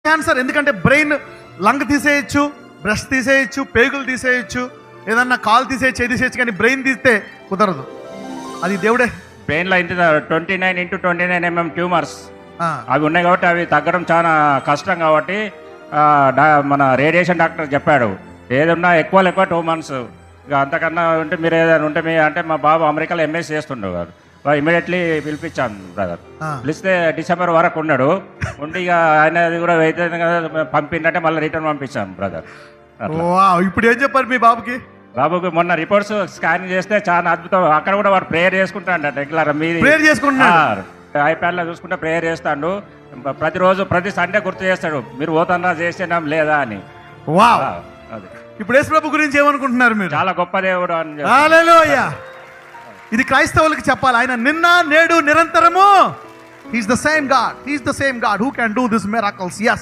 Cancer, ఎందుకంటే brain lung తీసేయచ్చు, breast తీసేయచ్చు, పేగులు తీసేయచ్చు, ఏదన్నా కాలు తీసేయచ్చు, చేయి తీసేయచ్చు, కానీ బ్రెయిన్ తీస్తే కుదరదు. అది దేవుడే. బ్రెయిన్లో 29 mm ట్యూమర్స్ అవి ఉన్నాయి కాబట్టి అవి తగ్గడం చాలా కష్టం కాబట్టి మన రేడియేషన్ డాక్టర్ చెప్పాడు, ఏదన్నా ఎక్కువ 2 months, ఇక అంతకన్నా ఉంటే మీరు ఏదైనా ఉంటే అంటే మా బాబు అమెరికాలో ఎంఎస్ చేస్తుండే వారు, ఇమీడియట్లీ పిలిపించాను బ్రదర్. పిలిస్తే డిసెంబర్ వరకు ఉన్నాడు, ఉండి ఇక ఆయన కూడా అయితే పంపిందంటే మళ్ళీ రిటర్న్ పంపించాను బ్రదర్. ఇప్పుడు ఏం చెప్పారు మీ బాబుకి? బాబుకి మొన్న రిపోర్ట్స్ స్కానింగ్ చేస్తే చాలా అద్భుతం, అక్కడ కూడా వాడు ప్రేయర్ చేసుకుంటాడు రెగ్యులర్. ప్రేయర్ చేసుకుంటున్నాడు, ఐప్యాడ్లో చూసుకుంటే ప్రేయర్ చేస్తాడు ప్రతిరోజు, ప్రతి సండే గుర్తు చేస్తాడు మీరు పోతన్నా చేసినాం లేదా అని. అది ఇప్పుడు యేసు ప్రభు గురించి ఏమనుకుంటున్నారు మీరు? చాలా గొప్ప దేవుడు అని. హల్లెలూయా. ఇది క్రైస్తవులకు చెప్పాలి, ఆయన నిన్న నేడు నిరంతరము. He's the same God. He's the same God who can do these miracles. Yes.